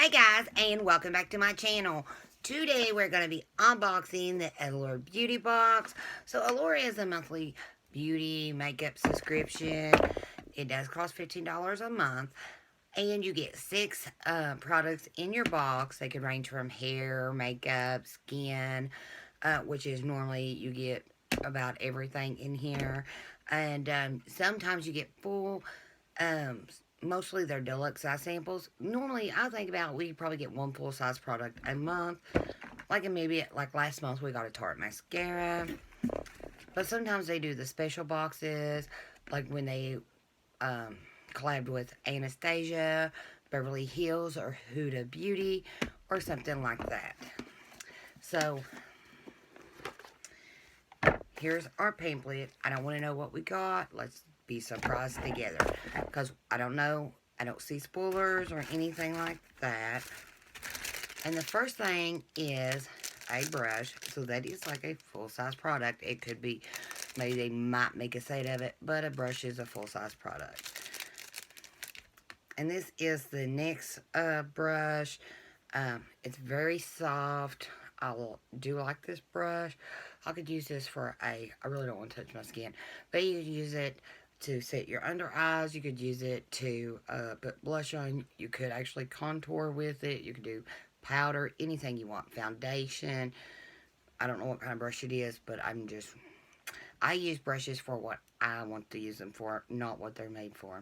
Hey guys, and welcome back to my channel. Today we're going to be unboxing the Allure Beauty Box. So Allure is a monthly beauty makeup subscription. It does cost $15 a month. And you get 6 products in your box. They could range from hair, makeup, skin, which is normally you get about everything in here. And sometimes you get full um, mostly they're deluxe size samples. Normally, I think about we probably get one full size product a month. Like maybe like last month we got a Tarte mascara. But sometimes they do the special boxes, like when they collabed with Anastasia, Beverly Hills, or Huda Beauty, or something like that. So here's our pamphlet. I don't want to know what we got. Let's be surprised together. Because I don't know. I don't see spoilers or anything like that. And the first thing is a brush. So that is like a full-size product. It could be, maybe they might make a set of it, but a brush is a full-size product. And this is the NYX brush. It's very soft. I do like this brush. I could use this for I really don't want to touch my skin. But you could use it to set your under eyes. You could use it to put blush on. You could actually contour with it. You could do powder, anything you want. Foundation. I don't know what kind of brush it is, but I use brushes for what I want to use them for, not what they're made for.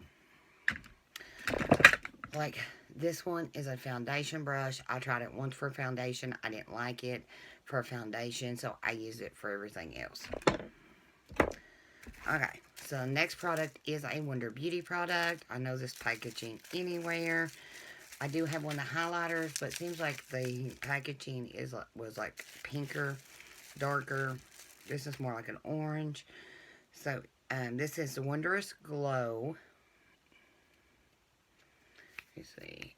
Like, this one is a foundation brush. I tried it once for foundation. I didn't like it for foundation, so I use it for everything else. Okay, so the next product is a Wonder Beauty product. I know this packaging anywhere. I do have one of the highlighters, but it seems like the packaging was like pinker, darker. This is more like an orange. So, this is the Wondrous Glow. Let's see.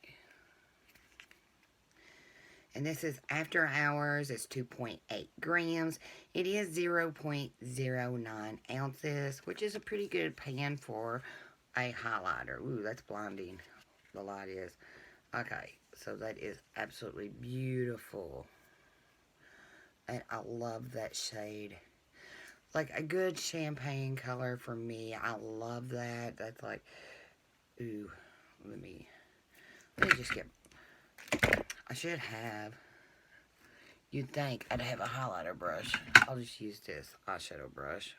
And this is After Hours. It's 2.8 grams. It is 0.09 ounces, which is a pretty good pan for a highlighter. Ooh, that's blinding. The light is. Okay, so that is absolutely beautiful. And I love that shade. Like a good champagne color for me. I love that. That's like, ooh, let me just get, I should have, you'd think I'd have a highlighter brush. I'll just use this eyeshadow brush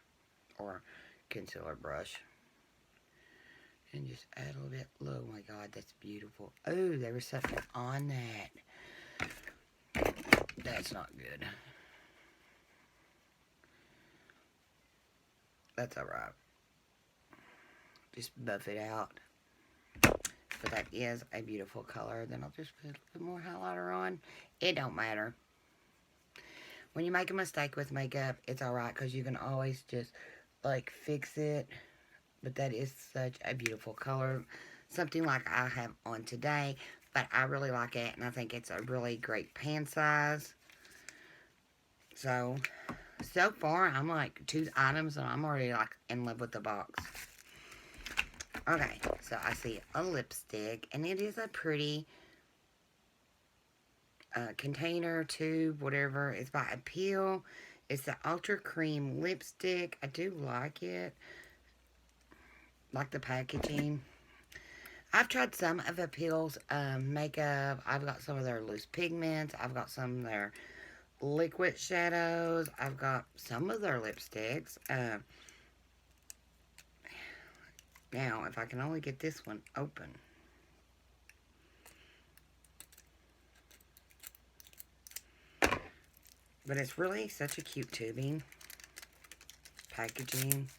or concealer brush. And just add a little bit. Oh my god, that's beautiful. Oh, there was something on that. That's not good. That's alright. Just buff it out. But that is a beautiful color. Then I'll just put a little more highlighter on. It don't matter. When you make a mistake with makeup, it's alright because you can always just like fix it. But that is such a beautiful color. Something like I have on today. But I really like it. And I think it's a really great pan size. So far, I'm like 2 items. And I'm already like in love with the box. Okay. So I see a lipstick. And it is a pretty container, tube, whatever. It's by Appeal. It's the Ultra Cream lipstick. I do like it. Like the packaging. I've tried some of Appeal's makeup. I've got some of their loose pigments. I've got some of their liquid shadows. I've got some of their lipsticks. Now, if I can only get this one open. But it's really such a cute tubing. Packaging.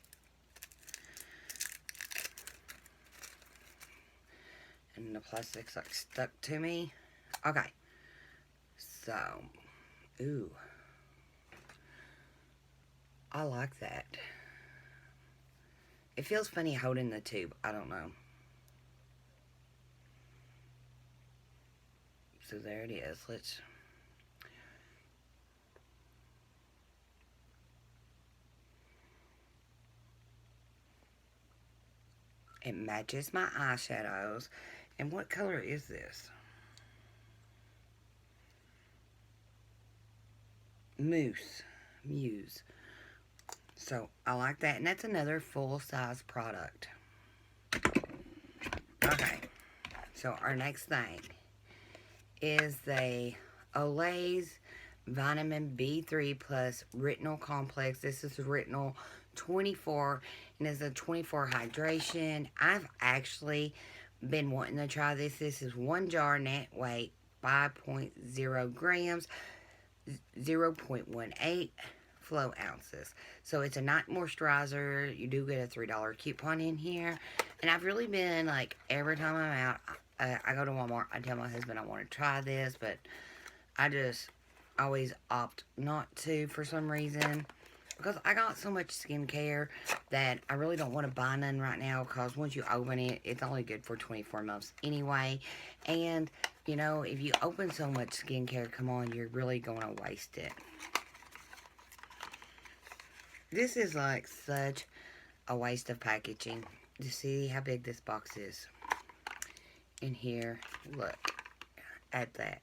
And the plastic's like stuck to me. Okay. So, ooh. I like that. It feels funny holding the tube. I don't know. So there it is. Let's... It matches my eyeshadows. And what color is this? Muse. So, I like that. And that's another full-size product. Okay. So, our next thing is the Olay's Vitamin B3 Plus Retinol Complex. This is Retinol 24, and it's a 24 hydration. I've actually been wanting to try this. This is one jar, net weight 5.0 grams, 0.18 flow ounces. So it's a night moisturizer. You do get a $3 coupon in here. And I've really been, like, every time I'm out, I go to Walmart, I tell my husband I want to try this, but I just always opt not to for some reason. Because I got so much skincare that I really don't want to buy none right now, because once you open it, it's only good for 24 months anyway. And, you know, if you open so much skincare, come on, you're really going to waste it. This is like such a waste of packaging. You see how big this box is? In here, look at that.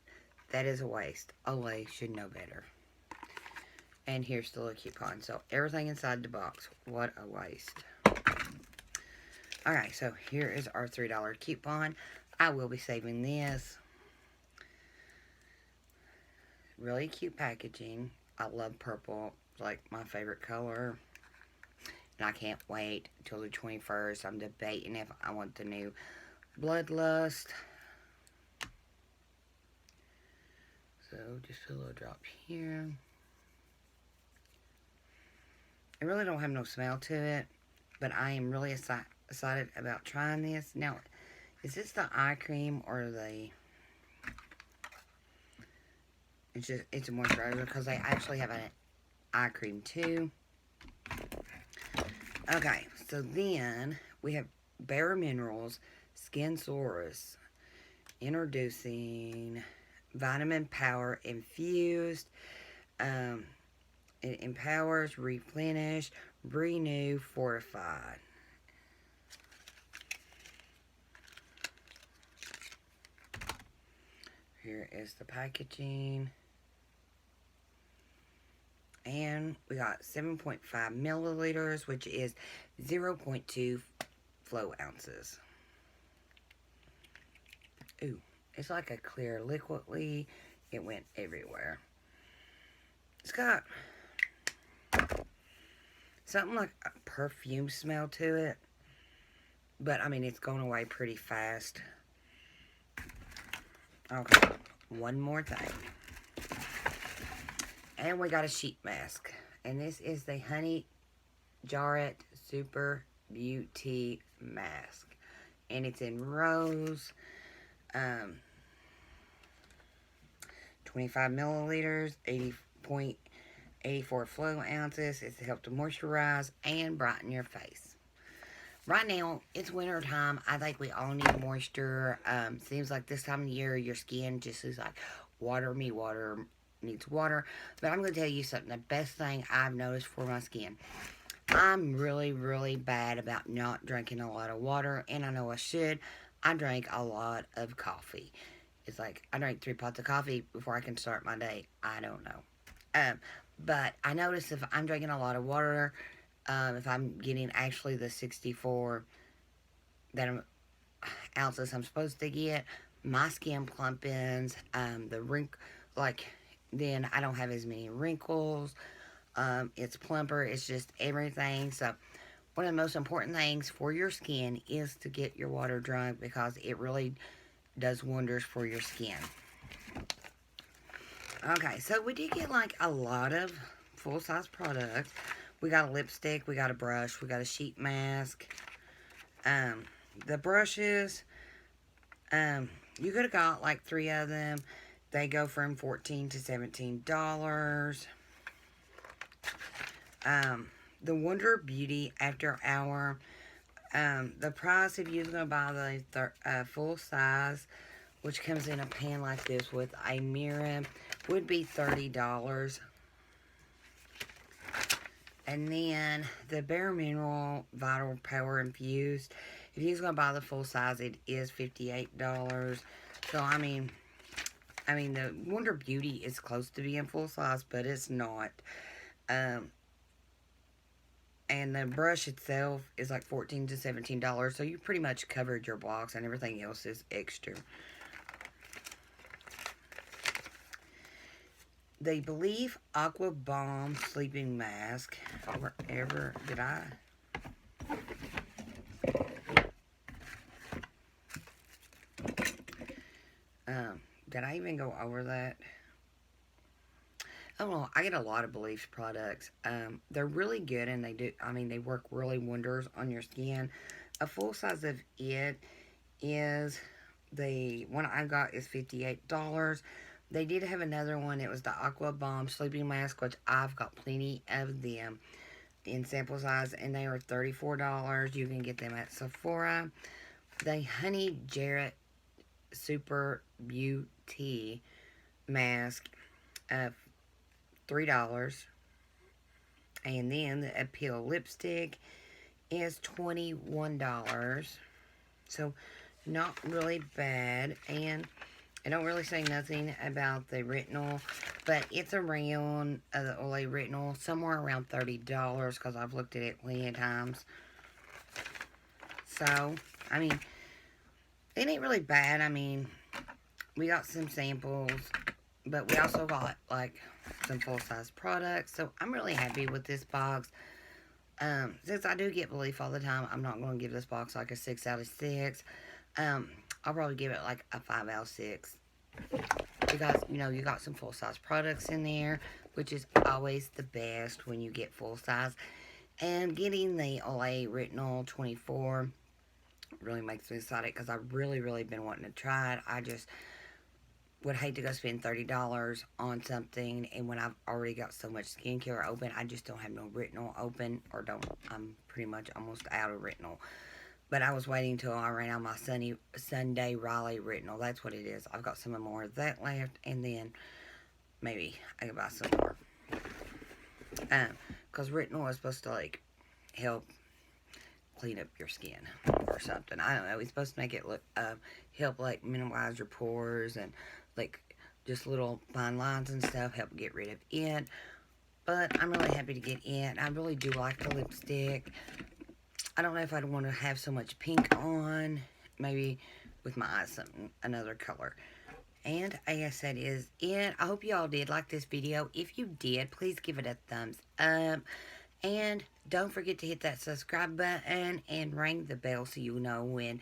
That is a waste. Olay should know better. And here's the little coupon. So, everything inside the box. What a waste. Alright, so here is our $3 coupon. I will be saving this. Really cute packaging. I love purple. It's like my favorite color. And I can't wait till the 21st. I'm debating if I want the new Bloodlust. So, just a little drop here. It really don't have no smell to it, but I am really excited about trying this. Now, is this the eye cream or the... It's a moisturizer, because they actually have an eye cream too. Okay, so then we have BareMinerals Skin Source. Introducing Vitamin Power Infused. It empowers, replenish, renew, fortified. Here is the packaging. And we got 7.5 milliliters, which is 0.2 flow ounces. Ooh, it's like a clear liquidly. It went everywhere. It's got something like a perfume smell to it. But, I mean, it's going away pretty fast. Okay, one more thing. And we got a sheet mask. And this is the Honey Jarrett Super Beauty Mask. And it's in rose. 25 milliliters, 80.84 flow ounces. It's to help to moisturize and brighten your face. Right now, it's winter time. I think we all need moisture. Seems like this time of year, your skin just is like, water needs water. But I'm going to tell you something. The best thing I've noticed for my skin. I'm really, really bad about not drinking a lot of water. And I know I should. I drink a lot of coffee. It's like, I drink 3 pots of coffee before I can start my day. I don't know. But I notice if I'm drinking a lot of water, if I'm getting actually the 64 ounces I'm supposed to get, my skin plumpens, then I don't have as many wrinkles, it's plumper, it's just everything. So, one of the most important things for your skin is to get your water drunk, because it really does wonders for your skin. Okay, so we did get like a lot of full-size products. We got a lipstick, we got a brush, we got a sheet mask. The brushes, you could have got like 3 of them. They go from $14 to $17. The Wonder Beauty After Hour. The price, if you're going to buy the full size, which comes in a pan like this with a mirror, would be $30. And then the BareMinerals Vital Power Infused. If you're going to buy the full size, it is $58. So, I mean, I mean, the Wonder Beauty is close to being full size, but it's not. Um, and the brush itself is like $14 to $17, so you pretty much covered your box, and everything else is extra. They believe Aqua Bomb Sleeping Mask. Wherever did I? Did I even go over that? Oh no, I get a lot of Beliefs products. They're really good, and they do. I mean, they work really wonders on your skin. A full size of it is the one I got is $58. They did have another one. It was the Aqua Bomb Sleeping Mask, which I've got plenty of them in sample size, and they are $34. You can get them at Sephora. The Honey Jarrett Super Beauty Mask, $3. And then the Appeal Lipstick is $21. So, not really bad. And I don't really say nothing about the retinol, but it's around the Olay retinol, somewhere around $30, because I've looked at it plenty of times. So, I mean, it ain't really bad. I mean, we got some samples, but we also got, like, some full-size products. So, I'm really happy with this box. Since I do get Belief all the time, I'm not going to give this box, like, a 6 out of 6. I'll probably give it, like, a 5 out of 6. Because, you know, you got some full-size products in there, which is always the best when you get full-size. And getting the Olay Retinol 24 really makes me excited, because I've really been wanting to try it. I just would hate to go spend $30 on something, and when I've already got so much skincare open, I just don't have no retinol open, or I'm pretty much almost out of retinol. But I was waiting till I ran out of my Sunday Riley retinol. That's what it is. I've got some more of that left, and then maybe I can buy some more. Because retinol is supposed to, like, help clean up your skin or something. I don't know. It's supposed to make it look, help, like, minimize your pores and, like, just little fine lines and stuff. Help get rid of it. But I'm really happy to get it. I really do like the lipstick. I don't know if I'd want to have so much pink on. Maybe with my eyes another color. And I guess that is it. I hope you all did like this video. If you did, please give it a thumbs up. And don't forget to hit that subscribe button and ring the bell so you know when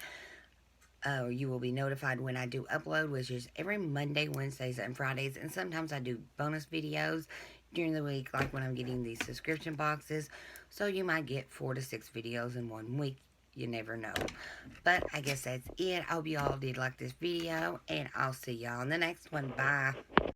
you will be notified when I do upload, which is every Monday, Wednesdays, and Fridays. And sometimes I do bonus videos during the week, like when I'm getting these subscription boxes. So you might get 4 to 6 videos in one week. You never know. But I guess that's it. I hope you all did like this video, and I'll see y'all in the next one. Bye.